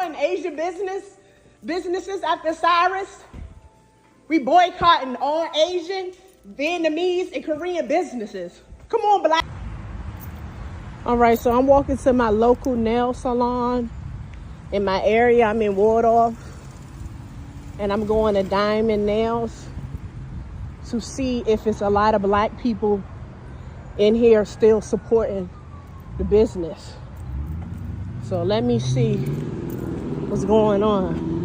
supporting Asian businesses after Cyrus. We boycotting all Asian, Vietnamese, and Korean businesses. Come on, black. All right, so I'm walking to my local nail salon in my area. I'm in Waldorf, and I'm going to Diamond Nails to see if it's a lot of black people in here still supporting the business. So let me see what's going on.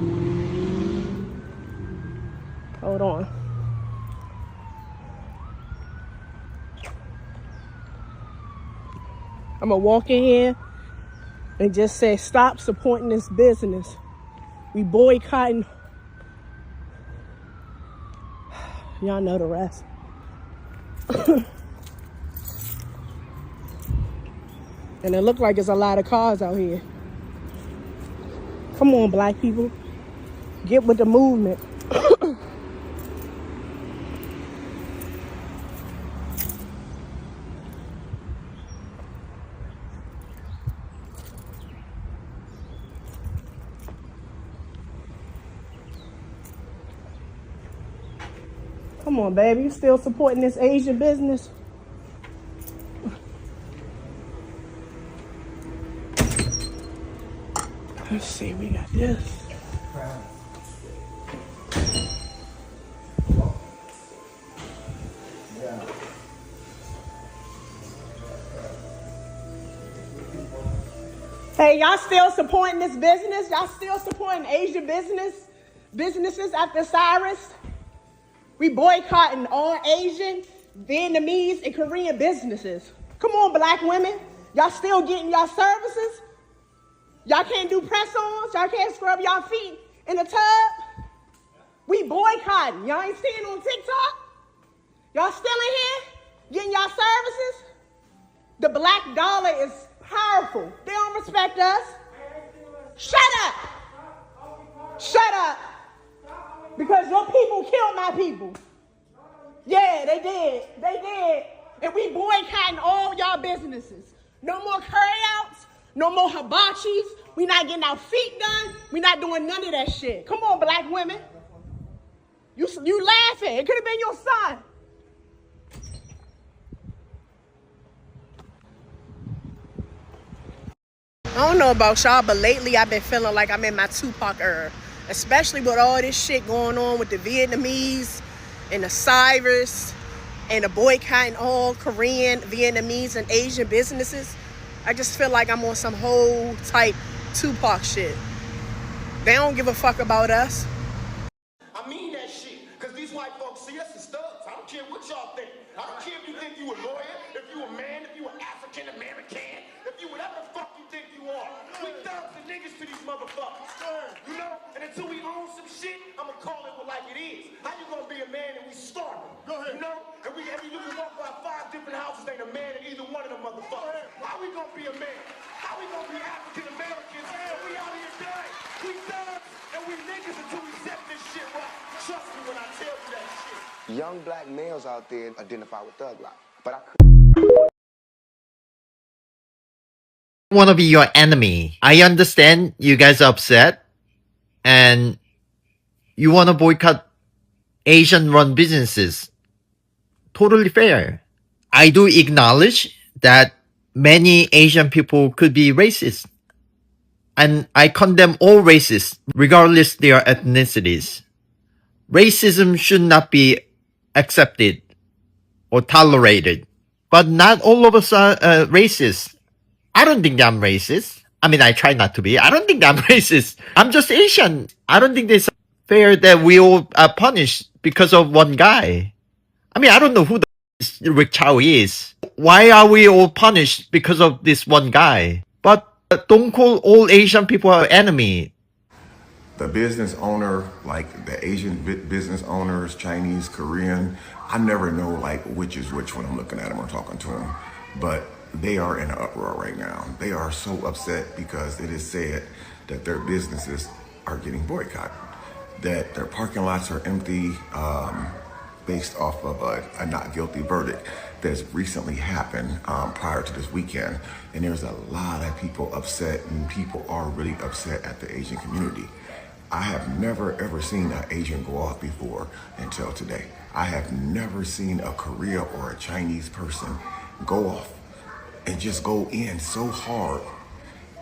Hold on. I'm gonna walk in here and just say, stop supporting this business. We boycotting. Y'all know the rest. And it looked like there's a lot of cars out here. Come on, black people. Get with the movement. Come on, baby. You still supporting this Asian business? Let's see, we got this. Hey, y'all still supporting this business? Y'all still supporting Asian businesses after Cyrus? We boycotting all Asian, Vietnamese, and Korean businesses. Come on, black women. Y'all still getting y'all services? Y'all can't do press-ons? Y'all can't scrub y'all feet in the tub? We boycotting. Y'all ain't seeing on TikTok? Y'all still in here getting y'all services? The black dollar is powerful. They don't respect us. Shut up. Shut up. Because your people killed my people. Yeah, they did. They did. And we boycotting all y'all businesses. No more curry-outs. No more hibachis. We not getting our feet done. We not doing none of that shit. Come on, black women. You laughing. It could have been your son. I don't know about y'all, but lately I've been feeling like I'm in my Tupac era. Especially with all this shit going on with the Vietnamese and the Cyrus and the boycotting all Korean, Vietnamese, and Asian businesses. I just feel like I'm on some whole type Tupac shit. They don't give a fuck about us. I mean that shit, because these white folks see us as thugs. I don't care what y'all think. I don't care if you think you a lawyer, if you a man, if you an African American, if you whatever the fuck you think you are. We thugs and niggas to these motherfuckers. You know? And until we own some shit, I'ma call it like it is. How you gonna be a man and we starving? You know? And you can walk by 5 different houses, ain't a man in either one of them motherfuckers. How we gonna be a man? How we gonna be African Americans? We out here dying. We thugs and we niggas until we set this shit right. Trust me when I tell you that shit. Young black males out there identify with thug life, but I want to be your enemy. I understand you guys are upset and you want to boycott Asian-run businesses. Totally fair. I do acknowledge that many Asian people could be racist. And I condemn all races, regardless their ethnicities. Racism should not be accepted or tolerated. But not all of us are racist. I don't think I'm racist. I mean, I try not to be. I don't think I'm racist. I'm just Asian. I don't think it's fair that we all are punished because of one guy. I mean, I don't know who the Rick Chow is. Why are we all punished because of this one guy? But don't call all Asian people our enemy. The business owner, like the Asian business owners, Chinese, Korean, I never know like which is which when I'm looking at them or talking to them. But they are in an uproar right now. They are so upset because it is said that their businesses are getting boycotted, that their parking lots are empty based off of a not guilty verdict. that's recently happened prior to this weekend. And there's a lot of people upset, and people are really upset at the Asian community. I have never ever seen an Asian go off before until today. I have never seen a Korea or a Chinese person go off and just go in so hard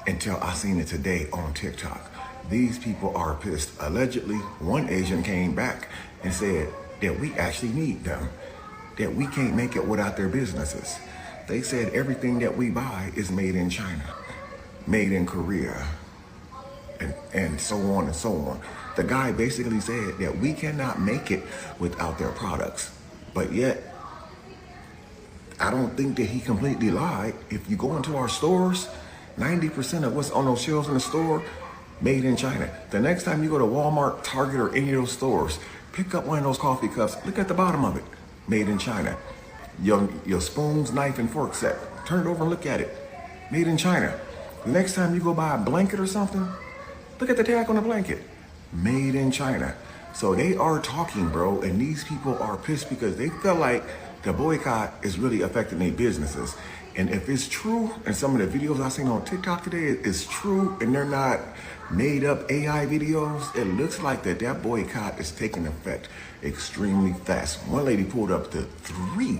until I seen it today on TikTok. These people are pissed. Allegedly, one Asian came back and said that we actually need them, that we can't make it without their businesses. They said everything that we buy is made in China, made in Korea, and so on and so on. The guy basically said that we cannot make it without their products. But yet, I don't think that he completely lied. If you go into our stores, 90% of what's on those shelves in the store, made in China. The next time you go to Walmart, Target, or any of those stores, pick up one of those coffee cups, look at the bottom of it, made in China. Your spoons, knife, and fork set, turn it over and look at it, made in China. The next time you go buy a blanket or something, look at the tag on the blanket, made in China. So they are talking, bro, and these people are pissed because they feel like the boycott is really affecting their businesses. And if it's true, and some of the videos I've seen on TikTok today is true, and they're not made up AI videos, it looks like that boycott is taking effect extremely fast. One lady pulled up to 3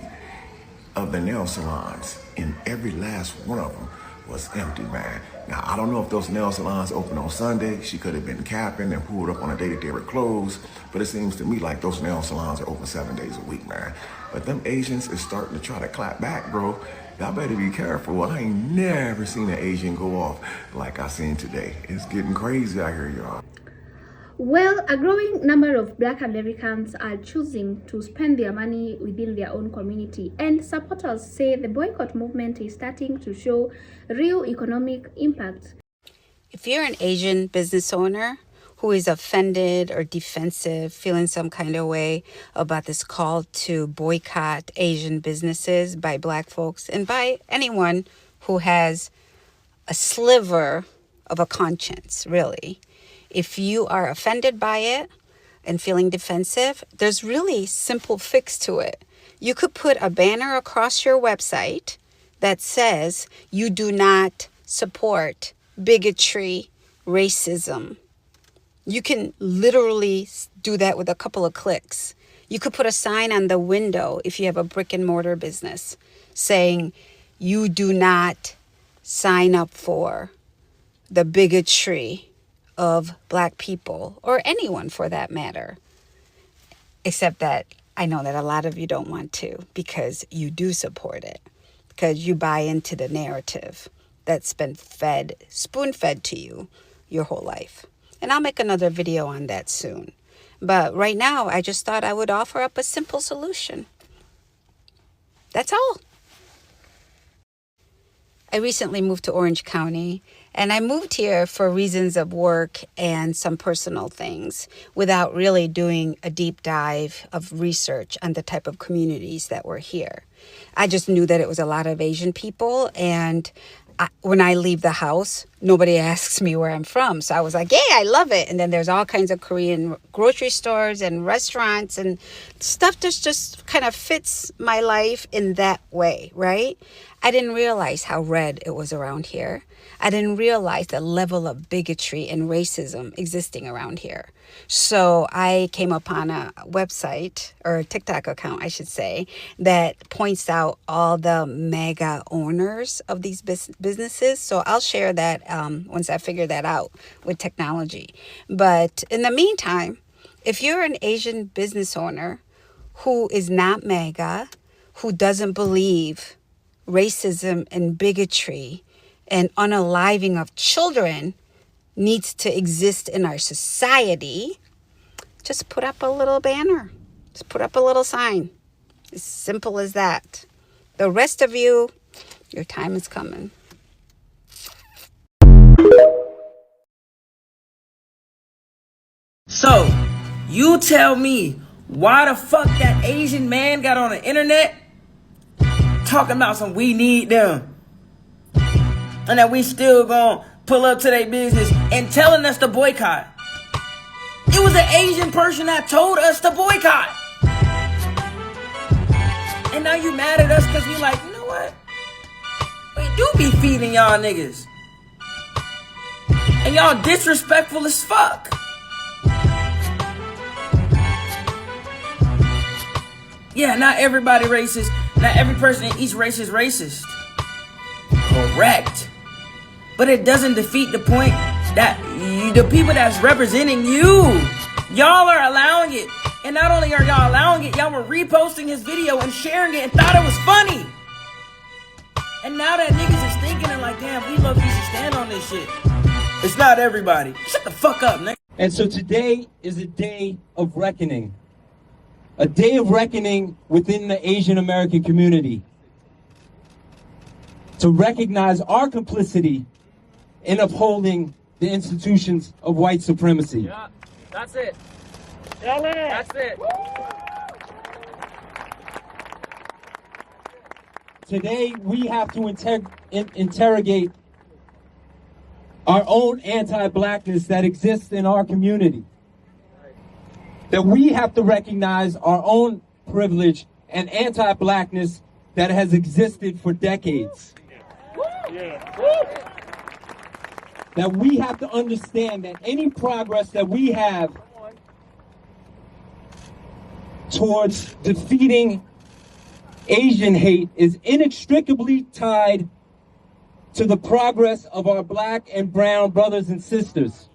of the nail salons, and every last one of them was empty, man. Now, I don't know if those nail salons open on Sunday. She could have been capping and pulled up on a day that they were closed, but it seems to me like those nail salons are open 7 days a week, man. But them Asians is starting to try to clap back, bro. Y'all better be careful. I ain't never seen an Asian go off like I seen today. It's getting crazy out here, y'all. Well, a growing number of Black Americans are choosing to spend their money within their own community, and supporters say the boycott movement is starting to show real economic impact. If you're an Asian business owner who is offended or defensive, feeling some kind of way about this call to boycott Asian businesses by Black folks and by anyone who has a sliver of a conscience, really. If you are offended by it and feeling defensive, there's really simple fix to it. You could put a banner across your website that says you do not support bigotry, racism. You can literally do that with a couple of clicks. You could put a sign on the window if you have a brick and mortar business saying you do not sign up for the bigotry of Black people, or anyone for that matter. Except that I know that a lot of you don't want to, because you do support it, because you buy into the narrative that's been spoon-fed to you your whole life. And I'll make another video on that soon. But right now, I just thought I would offer up a simple solution. That's all. I recently moved to Orange County, and I moved here for reasons of work and some personal things without really doing a deep dive of research on the type of communities that were here. I just knew that it was a lot of Asian people, and when I leave the house, nobody asks me where I'm from. So I was like, yeah, I love it. And then there's all kinds of Korean grocery stores and restaurants and stuff that just kind of fits my life in that way, right? I didn't realize how red it was around here. I didn't realize the level of bigotry and racism existing around here. So I came upon a website, or a TikTok account, I should say, that points out all the mega owners of these businesses. So I'll share that once I figure that out with technology. But in the meantime, if you're an Asian business owner who is not mega, who doesn't believe racism and bigotry and unaliving of children needs to exist in our society, just put up a little banner. Just put up a little sign. As simple as that. The rest of you, your time is coming. So, you tell me why the fuck that Asian man got on the internet talking about some we need them, and that we still gonna pull up to their business and telling us to boycott. It was an Asian person that told us to boycott. And now you mad at us because we like, you know what? We do be feeding y'all niggas. And y'all disrespectful as fuck. Yeah, not everybody racist. Not every person in each race is racist. Correct. But it doesn't defeat the point that the people that's representing you, y'all are allowing it. And not only are y'all allowing it, y'all were reposting his video and sharing it and thought it was funny. And now that niggas is thinking and like, damn, we love you to stand on this shit. It's not everybody. Shut the fuck up, nigga. And so today is a day of reckoning. A day of reckoning within the Asian American community. To recognize our complicity in upholding the institutions of white supremacy. Yeah, that's it. That's it. Today we have to interrogate our own anti-blackness that exists in our community. That we have to recognize our own privilege and anti-blackness that has existed for decades. That we have to understand that any progress that we have towards defeating Asian hate is inextricably tied to the progress of our black and brown brothers and sisters.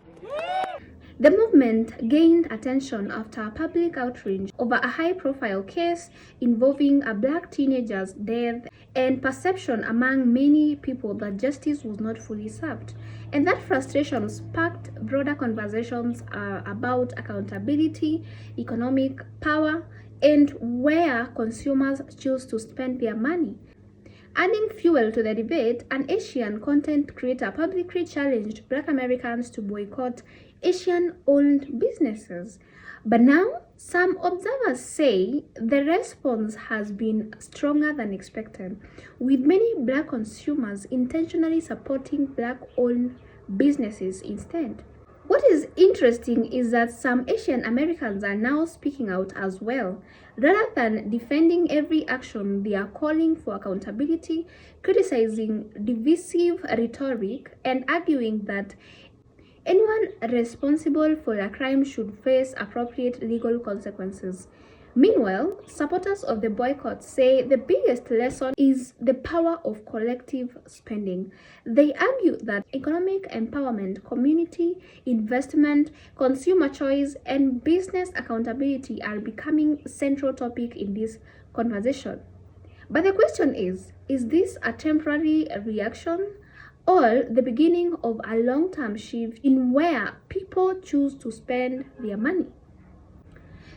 The movement gained attention after a public outrage over a high-profile case involving a black teenager's death and perception among many people that justice was not fully served. And that frustration sparked broader conversations about accountability, economic power, and where consumers choose to spend their money. Adding fuel to the debate, an Asian content creator publicly challenged Black Americans to boycott Asian-owned businesses. But now, some observers say the response has been stronger than expected, with many Black consumers intentionally supporting Black-owned businesses instead. What is interesting is that some Asian Americans are now speaking out as well. Rather than defending every action, they are calling for accountability, criticizing divisive rhetoric, and arguing that anyone responsible for a crime should face appropriate legal consequences. Meanwhile, supporters of the boycott say the biggest lesson is the power of collective spending. They argue that economic empowerment, community investment, consumer choice, and business accountability are becoming central topic in this conversation. But the question is this a temporary reaction or the beginning of a long-term shift in where people choose to spend their money?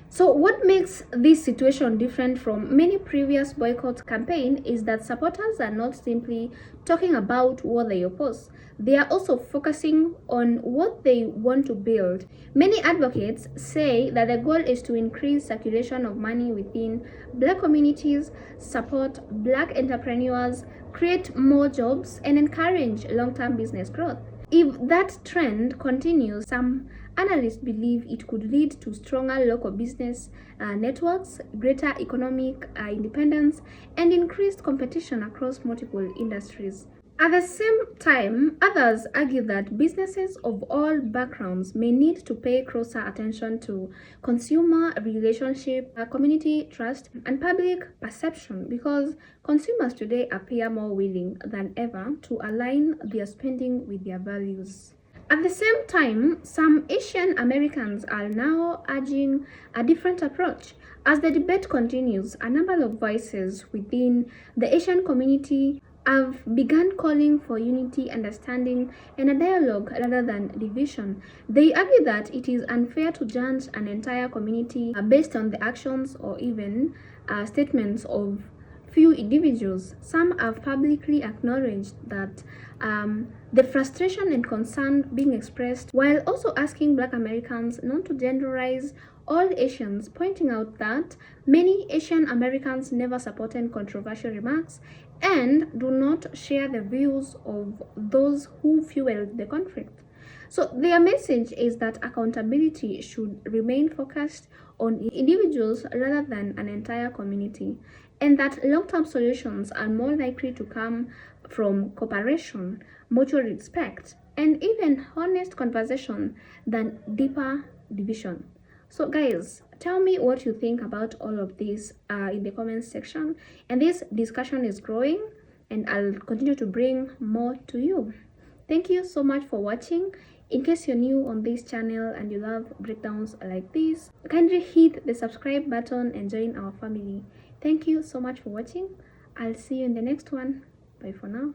So what makes this situation different from many previous boycott campaigns is that supporters are not simply talking about what they oppose. They are also focusing on what they want to build. Many advocates say that the goal is to increase circulation of money within Black communities, support Black entrepreneurs, create more jobs, and encourage long-term business growth. If that trend continues, some analysts believe it could lead to stronger local business networks, greater economic independence, and increased competition across multiple industries. At the same time, others argue that businesses of all backgrounds may need to pay closer attention to consumer relationship, community trust, and public perception because consumers today appear more willing than ever to align their spending with their values. At the same time, some Asian Americans are now urging a different approach. As the debate continues, a number of voices within the Asian community have begun calling for unity, understanding, and a dialogue rather than division. They argue that it is unfair to judge an entire community based on the actions or even statements of few individuals. Some have publicly acknowledged that the frustration and concern being expressed, while also asking Black Americans not to genderize all Asians, pointing out that many Asian Americans never supported controversial remarks and do not share the views of those who fueled the conflict. So their message is that accountability should remain focused on individuals rather than an entire community. and that long-term solutions are more likely to come from cooperation, mutual respect, and even honest conversation than deeper division. So guys, tell me what you think about all of this in the comments section, and this discussion is growing and I'll continue to bring more to you. Thank you so much for watching. In case you're new on this channel and you love breakdowns like this, kindly hit the subscribe button and join our family. Thank you so much for watching. I'll see you in the next one. Bye for now.